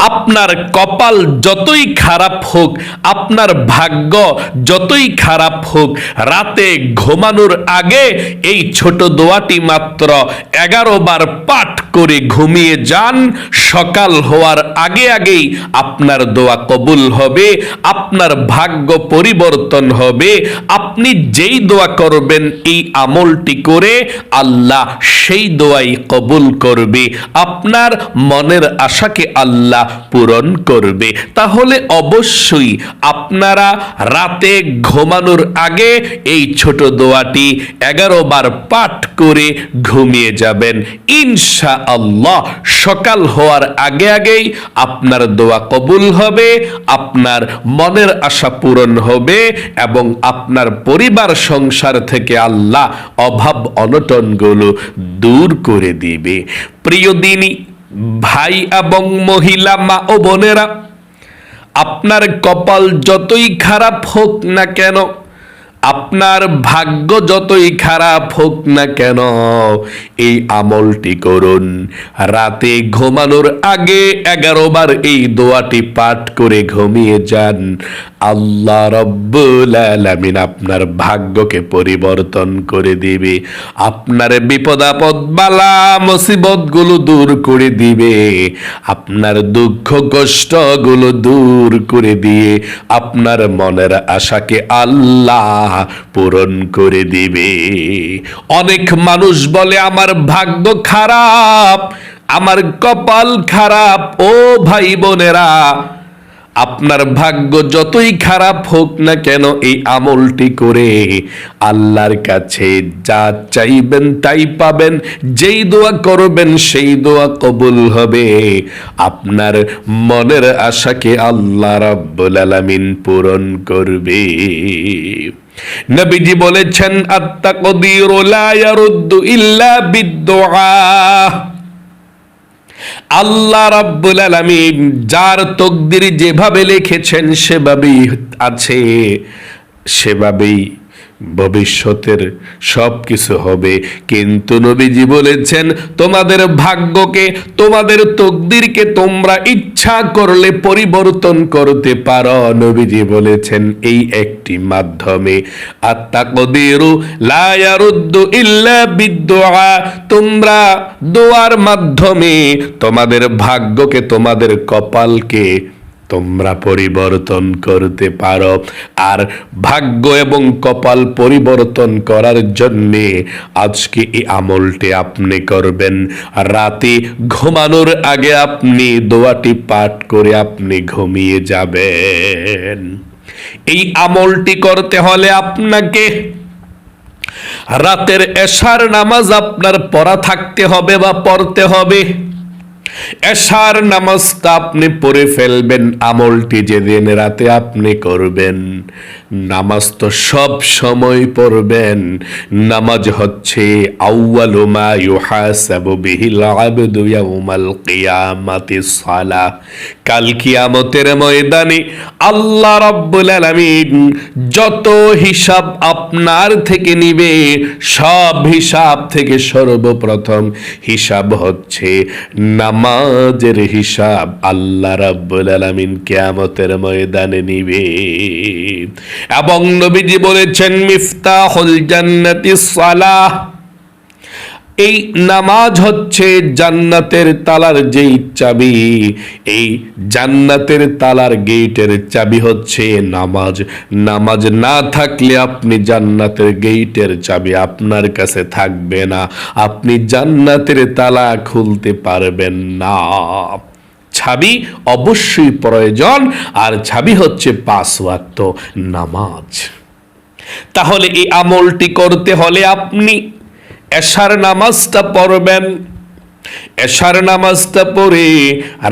আপনার কপাল যতই খারাপ হোক, আপনার ভাগ্য যতই খারাপ হোক, রাতে ঘুমানোর আগে এই ছোট দোয়াটি মাত্র 11 বার পাঠ করে ঘুমিয়ে যান। সকাল হওয়ার আগে আগেই আপনার দোয়া কবুল হবে, আপনার ভাগ্য পরিবর্তন হবে। আপনি যেই দোয়া করবেন এই আমলটি করে, আল্লাহ সেই দোয়াই কবুল করবে, আপনার মনের আশাকে আল্লাহ পূরণ করবে। তাহলে অবশ্যই আপনারা রাতে ঘুমানোর আগে এই ছোট দোয়াটি 11 বার পাঠ করে ঘুমিয়ে যাবেন। ইনশাআল্লাহ সকাল হওয়ার আগে আগেই আপনার দোয়া কবুল হবে, আপনার মনের আশা পূরণ হবে এবং আপনার পরিবার সংসার থেকে আল্লাহ অভাব অনটনগুলো দূর করে দিবে। প্রিয় দিনী ভাই এবং মহিলা মা ও বোনেরা, আপনার কপাল যতই খারাপ হোক না কেন, আপনার ভাগ্য যতই খারাপ হোক না কেন, এই আমলটি করুন। রাতে ঘুমানোর আগে 11 বার এই দোয়াটি পাঠ করে ঘুমিয়ে যান। আল্লাহ রব্বুল আলামিন আপনার ভাগ্যকে পরিবর্তন করে দিবে, আপনার বিপদ আপদ বালা মুসিবত গুলো দূর করে দিবে, আপনার দুঃখ কষ্ট গুলো দূর করে দিয়ে আপনার মনের আশাকে আল্লাহ পূরণ করে দিবে। অনেক মানুষ বলে আমার ভাগ্য খারাপ, আমার কপাল খারাপ। ও ভাই বোনেরা, আপনার ভাগ্য যতই খারাপ হোক না কেন, এই আমলটি করে আল্লাহর কাছে যা চাইবেন তাই পাবেন। যেই দোয়া করবেন সেই দোয়া কবুল হবে, আপনার মনের আশাকে আল্লাহ রাব্বুল আলামিন পূরণ করবে। নবীজি বলেছেন, আত-তাকদীরু লা ইয়ারুদ্দু ইল্লা বিদ-দুআ। আল্লাহ রাব্বুল আলামিন যার তকদির যেভাবে লিখেছেন সেভাবেই আছে, সেভাবেই ভবিষ্যতের সব কিছু হবে। কিন্তু নবীজি বলেছেন, তোমাদের ভাগ্যকে, তোমাদের তকদিরকে তোমরা ইচ্ছা করলে পরিবর্তন করতে পারো। নবীজি বলেছেন এই একটি মাধ্যমে, আত-তাকদীরু লা ইয়ারুদ্দু ইল্লা বিদ-দুআ। তোমরা দোয়ার মাধ্যমে তোমাদের ভাগ্যকে, তোমাদের কপালকে তোমরা পরিবর্তন করতে পারো। আর ভাগ্য এবং কপাল পরিবর্তন করার জন্যে আজকে এই আমলটি আপনি করবেন। রাতে ঘুমানোর আগে আপনি দোয়াটি পাঠ করে আপনি ঘুমিয়ে যাবেন। এই আমলটি করতে হলে আপনাকে রাতের এশার নামাজ আপনার পড়া থাকতে হবে বা পড়তে হবে। এশার নামাজটা আপনি পড়ে ফেলবেন। আমলটি যেদিন রাতে আপনি করবেন, নামাজ তো সব সময় পড়বেন। নামাজ হচ্ছে আউয়ালু মা ইউহাসাবু বিহিল আবদু ইয়াউমাল কিয়ামাতিস সালাহ। কাল কিয়ামতের ময়দানে আল্লাহ রাব্বুল আলামিন যত হিসাব আপনার থেকে নিবে, সব হিসাব থেকে সর্বপ্রথম হিসাব হচ্ছে নামাজের হিসাব। আল্লাহ রাব্বুল আলামিন কিয়ামতের ময়দানে নিবে। এবং নবীজি বলেছেন, মিফতাহুল জান্নাতিস সালাহ। এই নামাজ হচ্ছে জান্নাতের তালার যেই চাবি, এই জান্নাতের তালার গেটের চাবি হচ্ছে নামাজ। নামাজ না থাকলে আপনি জান্নাতের গেটের চাবি আপনার কাছে থাকবে না, আপনি জান্নাতের তালা খুলতে পারবেন না। চাবি অবশ্যই প্রয়োজন, আর চাবি হচ্ছে 5 ওয়াক্ত নামাজ। তাহলে এই আমলটি করতে হলে আপনি এশার নামাজটা পড়বেন। এশার নামাজটা পড়ে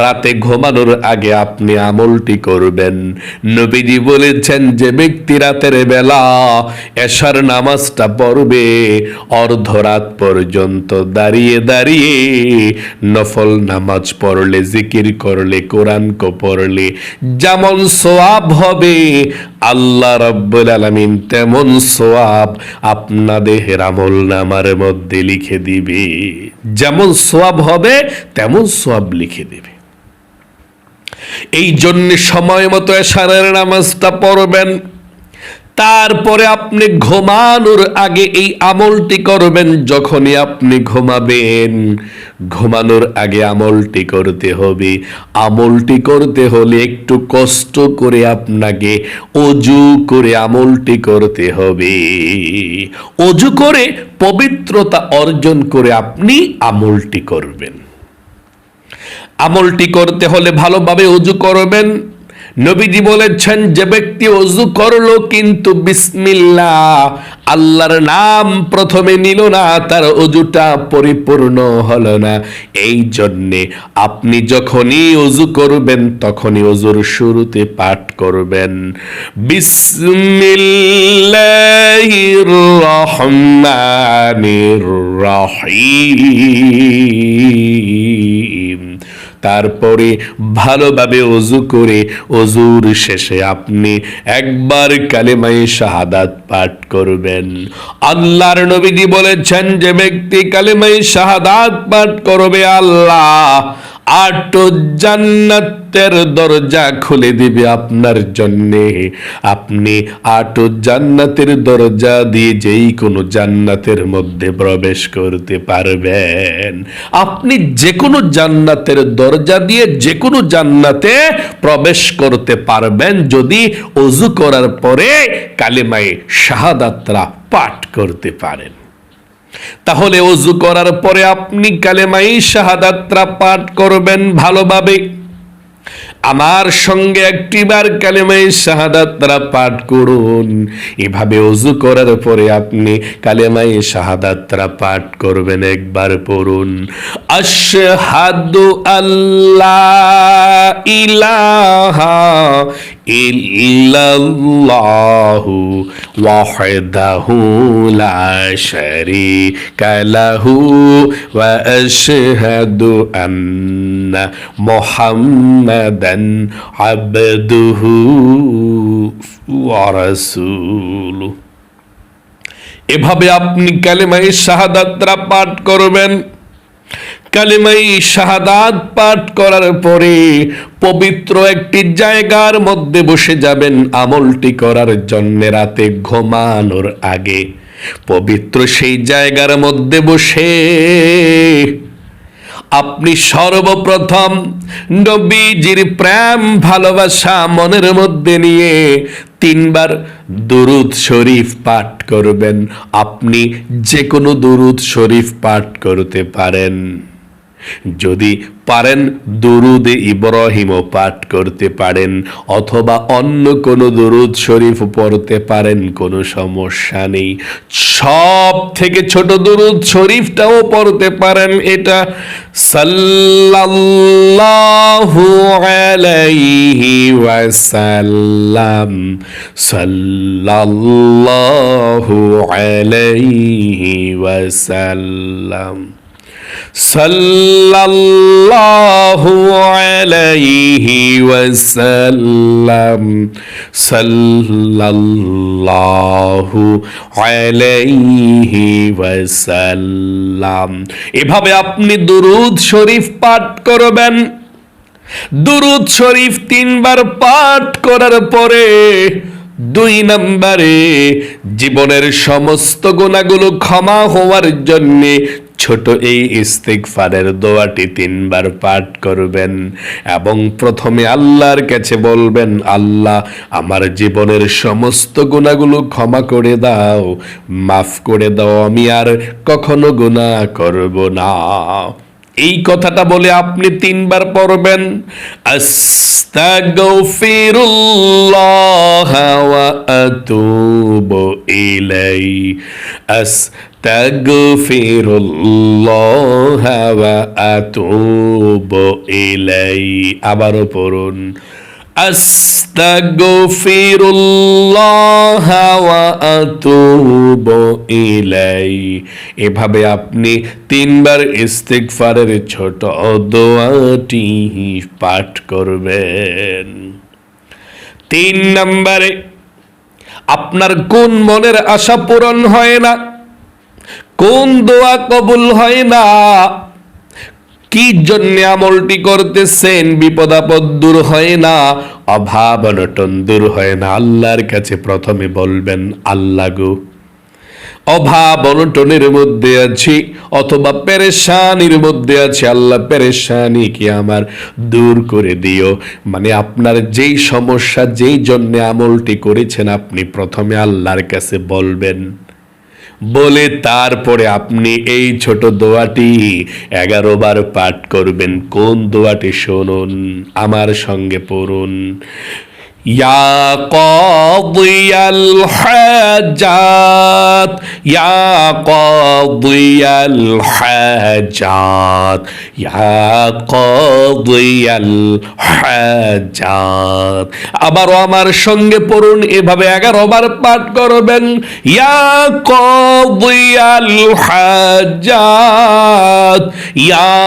রাতে ঘুমানোর আগে আপনি আমলটি করবেন। নবীজি বলেছেন, যে ব্যক্তি রাতের বেলা এশার নামাজটা পড়বে, অর্ধরাত পর্যন্ত দাঁড়িয়ে দাঁড়িয়ে নফল নামাজ পড়লে, জিকির করলে, কোরআন পড়লে যেমন সওয়াব হবে, আল্লাহ রাব্বুল আলামিন তেমন সওয়াব আপনাদের আমল নামার মধ্যে লিখে দিবে। যেমন সওয়াব হবে তেমন সওয়াব লিখে দেবে। এই জন্য সময় মতো এশারের নামাজটা পড়বেন। তারপরে আপনি ঘুমানোর আগে এই আমলটি করবেন। যখনই আপনি ঘুমাবেন, ঘুমানোর আগে আমলটি করতে হবে। আমলটি করতে হলে একটু কষ্ট করে আপনাকে অজু করে আমলটি করতে হবে। অজু করে পবিত্রতা অর্জন করে আপনি আমলটি করবেন। আমলটি করতে হলে ভালোভাবে অজু করবেন। নবীজি বলেছেন, যে ব্যক্তি অজু করলো কিন্তু বিসমিল্লাহ আল্লাহর নাম প্রথমে নিল না, তার অজুটা পরিপূর্ণ হলো না। এই জন্যে আপনি যখনই অজু করবেন তখনই অজুর শুরুতে পাঠ করবেন বিসমিল্লাহির রহমানির রহিম। তারপরে ভালোভাবে অজু করে অজুর শেষে আপনি একবার কালেমায়ে শাহাদাত পাঠ করবেন। আল্লাহর নবীজি বলেছেন, যে ব্যক্তি কালেমায়ে শাহাদাত পাঠ করবে আল্লাহ 8 জান্নাতের দরজা খুলে দিবে আপনার জন্যে। আপনি 8 জান্নাতের দরজা দিয়ে যেই কোনো জান্নাতের মধ্যে প্রবেশ করতে পারবেন। আপনি যে কোনো জান্নাতের দরজা দিয়ে যে কোনো জান্নাতে প্রবেশ করতে পারবেন যদি ওযু করার পরে কালেমায়ে শাহাদাতরা পাঠ করতে পারেন। তাহলে ওযু করার পরে আপনি কালেমায়ে শাহাদাতরা পাঠ করবেন ভালোভাবে। আমার সঙ্গে একটিবার কালেমায়ে শাহাদাতরা পাঠ করুন। এভাবে ওযু করার পরে আপনি কালেমায়ে শাহাদাতরা পাঠ করবেন। একবার পড়ুন, আশহাদু আল্লা ইলাহা ইল্লাল্লাহু ওয়াহদাহু লা শারীকা লাহু ওয়া আশহাদু আন্না মুহাম্মাদান আবদুহু ওয়া রাসূলুহু। এভাবে আপনি কালেমায়ে শাহাদাতরা পাঠ করবেন। কালেমায়ে শাহাদাত পাঠ করার পরে পবিত্র একটি জায়গার মধ্যে বসে যাবেন আমলটি করার জন্য। রাতে ঘুমানোর আগে পবিত্র সেই জায়গার মধ্যে বসে আপনি সর্বপ্রথম নবীজির প্রেম ভালোবাসা মনের মধ্যে নিয়ে 3 বার দুরূদ শরীফ পাঠ করবেন। আপনি যে কোনো দুরূদ শরীফ পাঠ করতে পারেন। যদি পারেন দুরুদে ইব্রাহিমও পাঠ করতে পারেন, অথবা অন্য কোনো দুরুদ শরীফ পড়তে পারেন, কোনো সমস্যা নেই। সব থেকে ছোট দুরুদ শরীফটাও পড়তে পারেন। এটা সাল্লাল্লাহু আলাইহি ওয়াসাল্লাম, সাল্লাল্লাহু আলাইহি ওয়াসাল্লাম, সাল্লাল্লাহু আলাইহি ওয়াসাল্লাম, সাল্লাল্লাহু আলাইহি ওয়াসাল্লাম। এভাবে আপনি দুরূদ শরীফ পাঠ করবেন। দুরূদ শরীফ 3 বার পাঠ করার পরে 2 নম্বরে জীবনের সমস্ত গুনাহগুলো ক্ষমা হওয়ার জন্য ছোট এই ইস্তিগফারের দোয়াটি 3 বার পাঠ করবেন এবং প্রথমে আল্লাহর কাছে বলবেন, আল্লাহ আমার জীবনের সমস্ত গুনাহগুলো ক্ষমা করে দাও, মাফ করে দাও, আমি আর কখনো গুনাহ করব না। এই কথাটা বলে আপনি 3 বার পড়বেন, আস্তাগফিরুল্লাহ ওয়া আতুবু ইলাইহি, আস্তাগফিরুল্লাহ ওয়া আতুবু ইলাইহি। আবারও পড়ুন, আস্তাগফিরুল্লাহ ওয়া আতুবু ইলাইহি। এভাবে আপনি 3 বার ইস্তিগফারের ছোট দোয়াটি পাঠ করবেন। 3 নম্বরে আপনার কোন মনের আশা পূরণ হয় না, কোন দোয়া কবুল হয় না, কি জন্য আমলটি করতেছেন? বিপদ আপদ দূর হয় না, অভাব অনটন দূর হয় না। আল্লাহর কাছে প্রথমে বলবেন, আল্লাহ গো, অভাব অনটনের মধ্যে আছি অথবা পেরেশানির মধ্যে আছি, আল্লাহ পেরেশানি কি আমার দূর করে দিও। মানে আপনার যেই সমস্যা, যেই জন্য আমলটি করেছেন, আপনি প্রথমে আল্লাহর কাছে বলবেন। বলে তারপরে আপনি এই ছোট দোয়াটি 11 বার পাঠ করবেন। কোন দোয়াটি শুনুন, আমার সঙ্গে পড়ুন। ইয়া কাদিয়াল হাজাত, ইয়া কাদিয়াল হাজাত, ইয়া কাদিয়াল হাজাত। আবারও আমার সঙ্গে পড়ুন, এভাবে 11 বার পাঠ করবেন। ইয়া কাদিয়াল হাজাত, ইয়া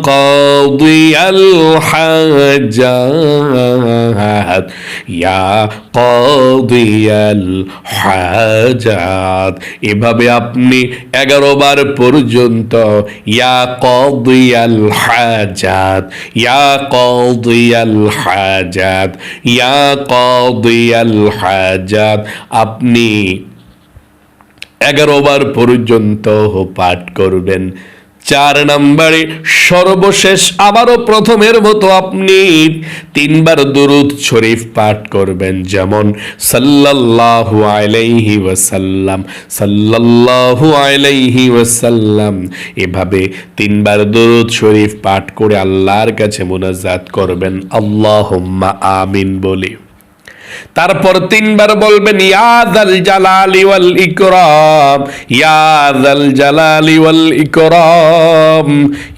কাদিয়াল হাজাত, ইয়া কাদিয়াল হাজাত। এভাবে আপনি 11 বার পর্যন্ত ইয়া কাদিয়াল হাজাত, ইয়া কাদিয়াল হাজাত, ইয়া কাদিয়াল হাজাত আপনি 11 বার পর্যন্ত পাঠ করবেন। 4 নম্বরে সর্বশেষ আবারও প্রথমের মতো আপনি 3 বার দুরূদ শরীফ পাঠ করবেন, যেমন সাল্লাল্লাহু আলাইহি ওয়াসাল্লাম, সাল্লাল্লাহু আলাইহি ওয়াসাল্লাম। এভাবে 3 বার দুরূদ শরীফ পাঠ করে আল্লাহর কাছে মুনাজাত করবেন, আল্লাহুম্মা আমিন বলে। তারপর 3 বার বলবেন, ইয়া যাল জালালি ওয়াল ইকরাম, ইয়া যাল জালালি ওয়াল ইকরাম,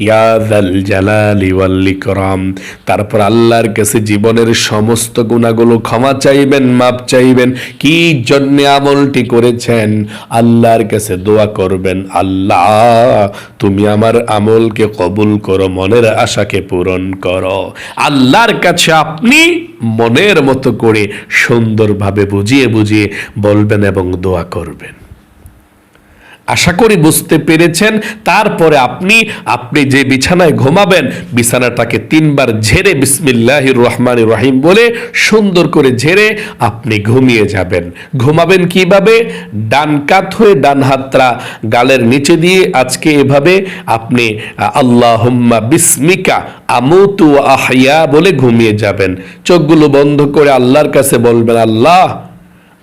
ইয়া যাল জালালি ওয়াল ইকরাম। তারপর আল্লাহর কাছে জীবনের সমস্ত গুনাহগুলো ক্ষমা চাইবেন, মাপ চাইবেন। কি জন্য আমলটি করেছেন, আল্লাহর কাছে দোয়া করবেন, আল্লাহ তুমি আমার আমলকে কবুল করো, মনের আশাকে পূরণ করো। আল্লাহর কাছে আপনি মনের মতো করে সুন্দরভাবে বুঝিয়ে বুঝিয়ে বলবেন এবং দোয়া করবেন। আশা করি বুঝতে পেরেছেন। তারপরে আপনি যে বিছানায় ঘুমাবেন, বিছানাটাকে 3 বার ঝেড়ে বিসমিল্লাহির রহমানির রহিম বলে সুন্দর করে ঝেড়ে আপনি ঘুমিয়ে যাবেন। ঘুমাবেন কিভাবে? ডান কাত হয়ে ডান হাতটা গালের নিচে দিয়ে আজকে এভাবে আপনি আল্লাহুম্মা বিসমিকা আমুতু ওয়া আহইয়া বলে ঘুমিয়ে যাবেন। চোখগুলো বন্ধ করে আল্লাহর কাছে বলবেন, আল্লাহ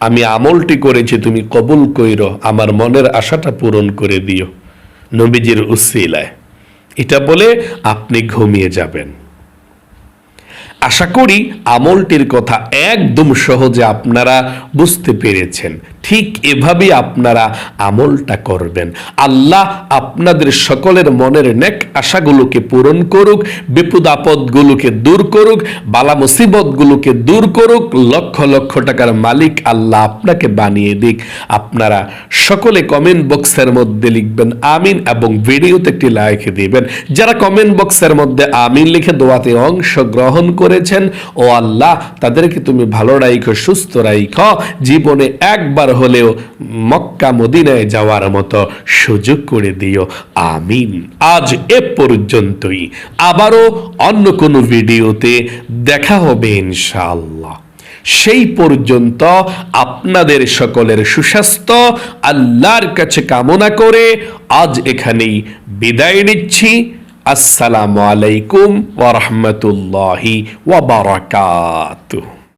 আমি আমলটি করেছি, তুমি কবুল কইরো, আমার মনের আশাটা পূরণ করে দিও নবীজির উসিলায়। এটা বলে আপনি ঘুমিয়ে যাবেন। আশা করি আমলটির কথা একদম সহজে আপনারা বুঝতে পেরেছেন। ঠিক এভাবেই আপনারা আমলটা করবেন। আল্লাহ আপনাদের সকলের মনের নেক আশাগুলোকে পূরণ করুক, বিপদ আপদগুলোকে দূর করুক, বালা মুসিবতগুলোকে দূর করুক। লক্ষ লক্ষ টাকার মালিক আল্লাহ আপনাকে বানিয়ে দিক। আপনারা সকলে কমেন্ট বক্সের মধ্যে লিখবেন আমিন এবং ভিডিওতে একটি লাইক দিবেন। যারা কমেন্ট বক্সের মধ্যে আমিন লিখে দোয়াতে অংশগ্রহণ করেছেন, ও আল্লাহ তাদেরকে তুমি ভালো রাখো, সুস্থ রাখো, জীবনে একবার হলেও মক্কা মদিনায় যাওয়ার মতো সুযোগ করে দিও, আমিন। আজ এ পর্যন্তই, আবারও অন্য কোনো ভিডিওতে দেখা হবে ইনশাআল্লাহ। সেই পর্যন্ত আপনাদের সকলের সুস্বাস্থ্য আল্লাহর কাছে কামনা করে আজ এখানেই বিদায় নিচ্ছি। আসসালামু আলাইকুম ওয়া রাহমাতুল্লাহি ওয়া বারাকাতুহু।